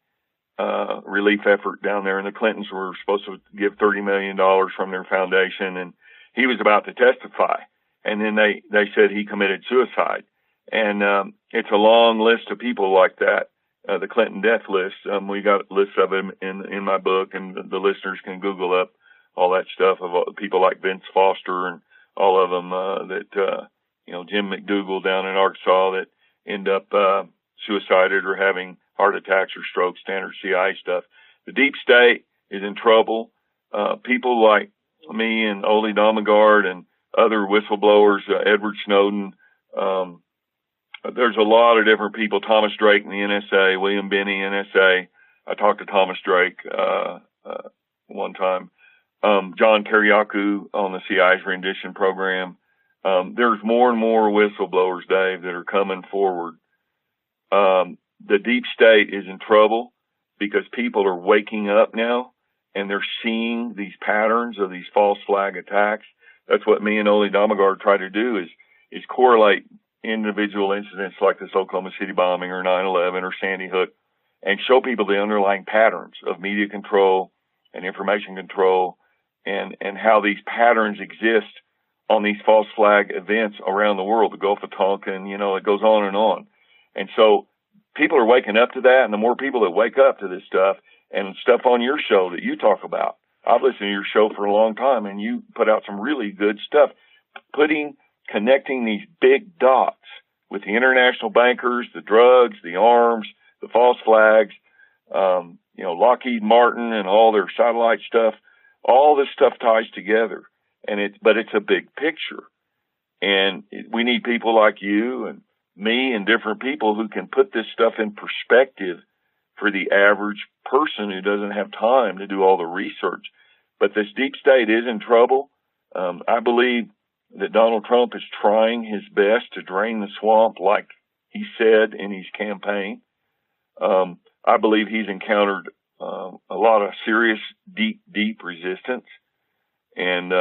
relief effort down there, and the Clintons were supposed to give $30 million from their foundation, and he was about to testify. And then they said he committed suicide. And it's a long list of people like that, the Clinton death list. We got lists of them in my book, and the listeners can Google up all that stuff of people like Vince Foster and all of them Jim McDougal down in Arkansas that end up suicided or having heart attacks or strokes, standard CIA stuff. The deep state is in trouble. People like me and Ole Damagard and other whistleblowers, Edward Snowden, there's a lot of different people, Thomas Drake in the NSA, William Binney, NSA. I talked to Thomas Drake one time. John Kiriakou on the CIA's rendition program. There's more and more whistleblowers, Dave, that are coming forward. The deep state is in trouble because people are waking up now and they're seeing these patterns of these false flag attacks. That's what me and Ole Damagard try to do is correlate individual incidents like this Oklahoma City bombing or 9/11 or Sandy Hook and show people the underlying patterns of media control and information control and how these patterns exist on these false flag events around the world, the Gulf of Tonkin, it goes on and on. And so people are waking up to that, and the more people that wake up to this stuff and stuff on your show that you talk about, I've listened to your show for a long time, and you put out some really good stuff, connecting these big dots with the international bankers, the drugs, the arms, the false flags, Lockheed Martin and all their satellite stuff. All this stuff ties together, but it's a big picture, and we need people like you and me and different people who can put this stuff in perspective for the average person who doesn't have time to do all the research. But this deep state is in trouble. I believe that Donald Trump is trying his best to drain the swamp, like he said in his campaign. I believe he's encountered a lot of serious, deep resistance. And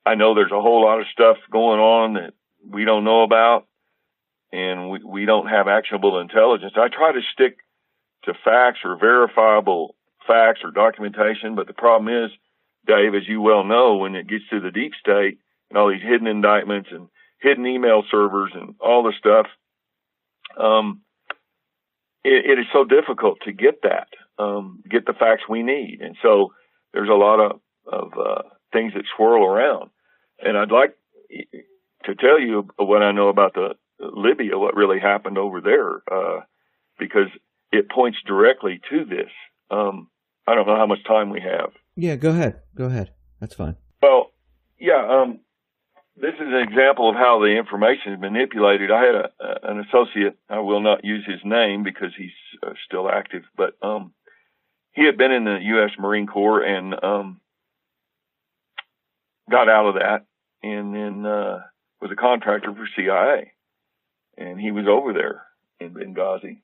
I know there's a whole lot of stuff going on that we don't know about, and we don't have actionable intelligence. I try to stick to facts or verifiable facts or documentation, but the problem is, Dave, as you well know, when it gets to the deep state and all these hidden indictments and hidden email servers and all this stuff, it is so difficult to get get the facts we need. And so there's a lot of things that swirl around. And I'd like to tell you what I know about Libya, what really happened over there, because it points directly to this. I don't know how much time we have. Yeah, go ahead. That's fine. Well, yeah, this is an example of how the information is manipulated. I had an associate, I will not use his name because he's still active, but he had been in the U.S. Marine Corps and got out of that and then was a contractor for CIA. And he was over there in Benghazi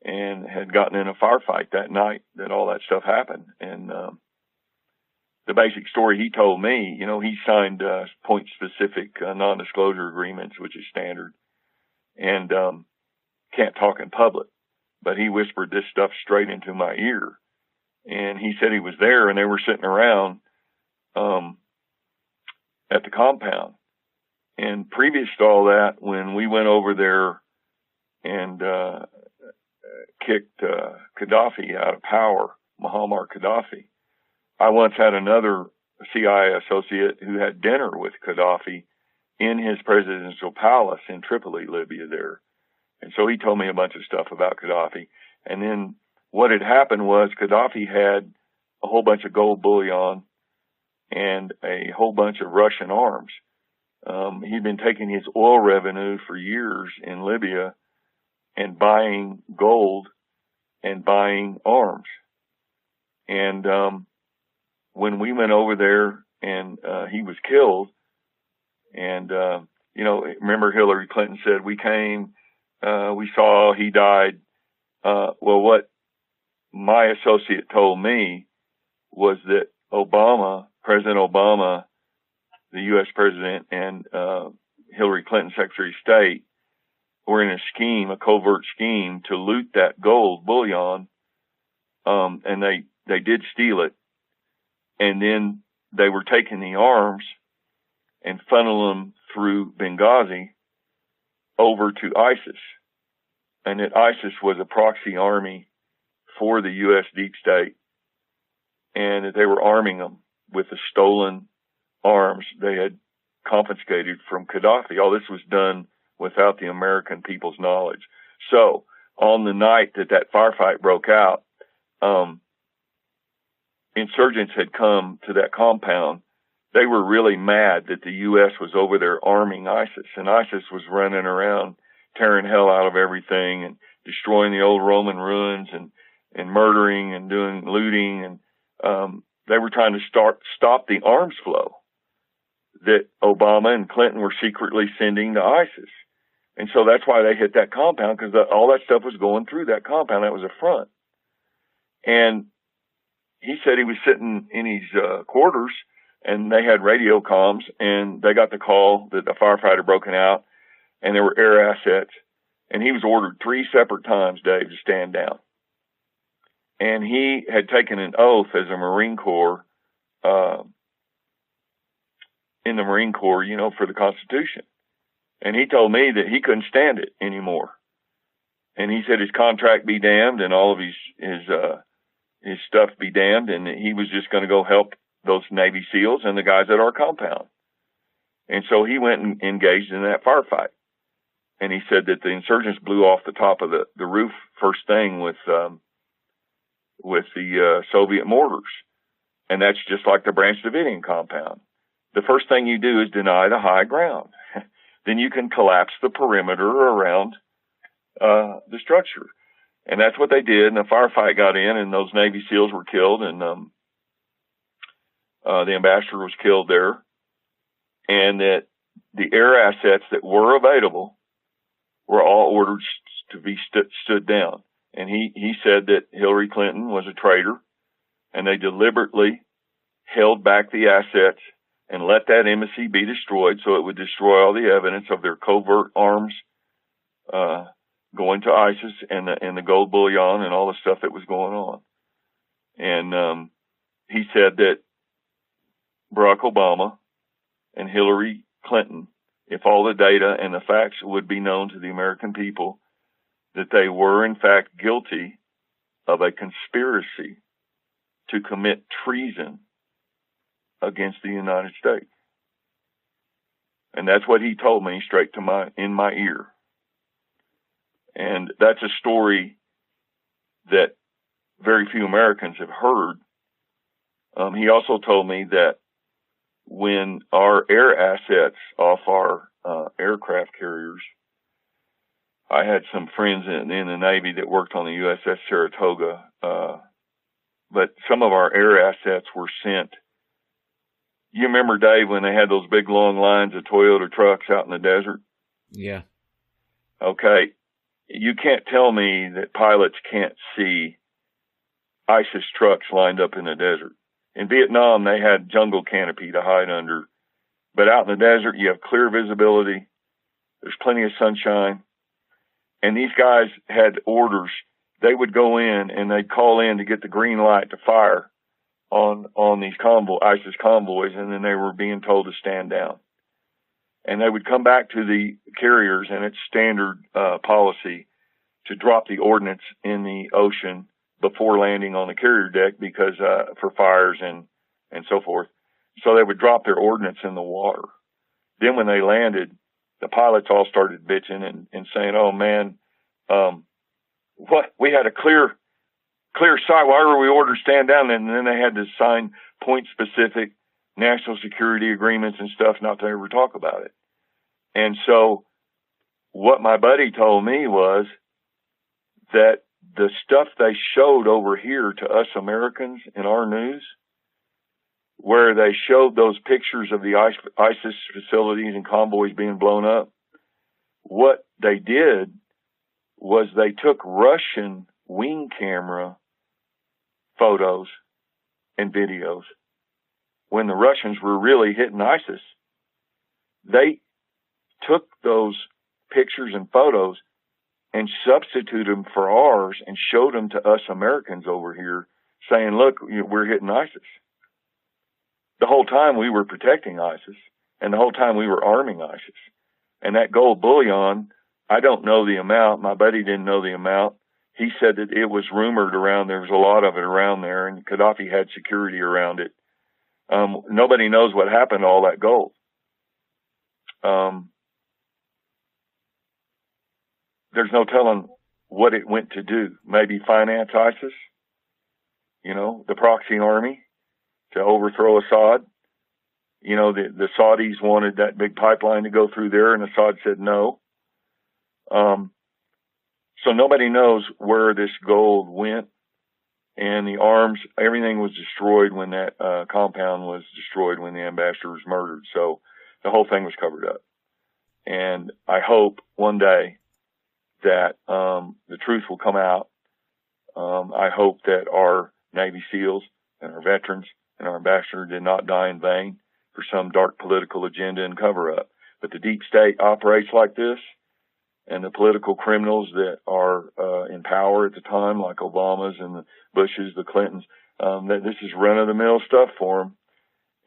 and had gotten in a firefight that night that all that stuff happened. And the basic story he told me, he signed point-specific non-disclosure agreements, which is standard. And can't talk in public, but he whispered this stuff straight into my ear. And he said he was there and they were sitting around at the compound. And previous to all that, when we went over there and kicked Gaddafi out of power, Muammar Gaddafi, I once had another CIA associate who had dinner with Gaddafi in his presidential palace in Tripoli, Libya there. And so he told me a bunch of stuff about Gaddafi. And then what had happened was Gaddafi had a whole bunch of gold bullion and a whole bunch of Russian arms. He'd been taking his oil revenue for years in Libya and buying gold and buying arms. And when we went over there and he was killed, and remember Hillary Clinton said, we came, we saw, he died. Well, what my associate told me was that President Obama, the U.S. president, and Hillary Clinton, Secretary of State, were in a covert scheme to loot that gold bullion, and they did steal it. And then they were taking the arms and funneling them through Benghazi over to ISIS. And that ISIS was a proxy army for the U.S. deep state, and that they were arming them with the stolen arms they had confiscated from Gaddafi. All this was done without the American people's knowledge. So on the night that firefight broke out, insurgents had come to that compound. They were really mad that the U.S. was over there arming ISIS, and ISIS was running around tearing hell out of everything and destroying the old Roman ruins and murdering and doing looting. And they were trying to stop the arms flow that Obama and Clinton were secretly sending to ISIS. And so that's why they hit that compound, because all that stuff was going through that compound. That was a front. And he said he was sitting in his quarters, and they had radio comms, and they got the call that a firefighter had broken out, and there were air assets. And he was ordered 3 separate times, Dave, to stand down. And he had taken an oath as a Marine Corps, in the Marine Corps, for the Constitution. And he told me that he couldn't stand it anymore. And he said his contract be damned and all of his stuff be damned, and he was just going to go help those Navy SEALs and the guys at our compound. And so he went and engaged in that firefight. And he said that the insurgents blew off the top of the roof first thing with the Soviet mortars. And that's just like the Branch Davidian compound. The first thing you do is deny the high ground. Then you can collapse the perimeter around the structure. And that's what they did. And the firefight got in, and those Navy SEALs were killed, and the ambassador was killed there. And that the air assets that were available were all ordered to be stood down. And he said that Hillary Clinton was a traitor, and they deliberately held back the assets and let that embassy be destroyed so it would destroy all the evidence of their covert arms going to ISIS and the gold bullion and all the stuff that was going on. And he said that Barack Obama and Hillary Clinton, if all the data and the facts would be known to the American people, that they were in fact guilty of a conspiracy to commit treason against the United States. And that's what he told me straight in my ear. And that's a story that very few Americans have heard. He also told me that when our air assets off our aircraft carriers, I had some friends in the Navy that worked on the USS Saratoga, but some of our air assets were sent. You remember, Dave, when they had those big long lines of Toyota trucks out in the desert? Yeah. Okay. You can't tell me that pilots can't see ISIS trucks lined up in the desert. In Vietnam, they had jungle canopy to hide under. But out in the desert, you have clear visibility. There's plenty of sunshine. And these guys had orders. They would go in and they'd call in to get the green light to fire on these ISIS convoys, and then they were being told to stand down. And they would come back to the carriers, and it's standard policy to drop the ordnance in the ocean before landing on the carrier deck because for fires and so forth. So they would drop their ordnance in the water. Then when they landed, the pilots all started bitching and saying, "Oh man, what? We had a clear sight. Why were we ordered to stand down?" And then they had to sign point-specific national security agreements and stuff not to ever talk about it. And so what my buddy told me was that the stuff they showed over here to us Americans in our news, where they showed those pictures of the ISIS facilities and convoys being blown up, what they did was they took Russian wing camera photos and videos when the Russians were really hitting ISIS. They took those pictures and photos and substituted them for ours and showed them to us Americans over here saying, "Look, we're hitting ISIS." The whole time we were protecting ISIS, and the whole time we were arming ISIS. And that gold bullion, I don't know the amount. My buddy didn't know the amount. He said that it was rumored around, there was a lot of it around there, and Gaddafi had security around it. Nobody knows what happened to all that gold. There's no telling what it went to do. Maybe finance ISIS, the proxy army, to overthrow Assad. The Saudis wanted that big pipeline to go through there, and Assad said no. So nobody knows where this gold went, and the arms, everything was destroyed when that compound was destroyed when the ambassador was murdered. So the whole thing was covered up. And I hope one day that the truth will come out. I hope that our Navy SEALs and our veterans and our ambassador did not die in vain for some dark political agenda and cover-up. But the deep state operates like this, and the political criminals that are in power at the time, like Obama's and the Bushes, the Clintons, this is run-of-the-mill stuff for them.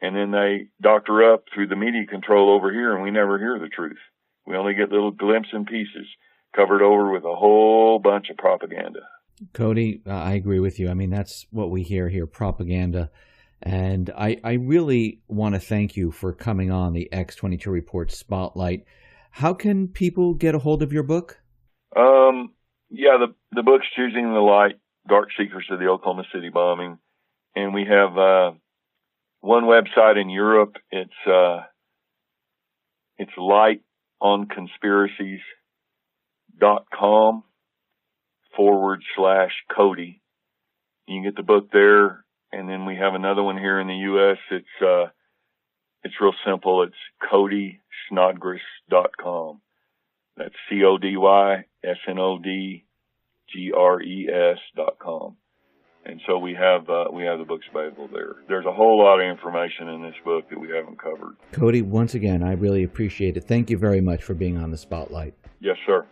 And then they doctor up through the media control over here, and we never hear the truth. We only get little glimpses and pieces covered over with a whole bunch of propaganda. Cody, I agree with you. I mean, that's what we hear here, propaganda. And I really want to thank you for coming on the X-22 Report Spotlight. How can people get a hold of your book? The book's Choosing the Light, Dark Secrets of the Oklahoma City Bombing. And we have one website in Europe. It's lightonconspiracies.com/Cody. You can get the book there. And then we have another one here in the U.S. It's real simple. It's CodySnodgres.com. That's CodySnodgres.com. And so we have the books available there. There's a whole lot of information in this book that we haven't covered. Cody, once again, I really appreciate it. Thank you very much for being on the Spotlight. Yes, sir.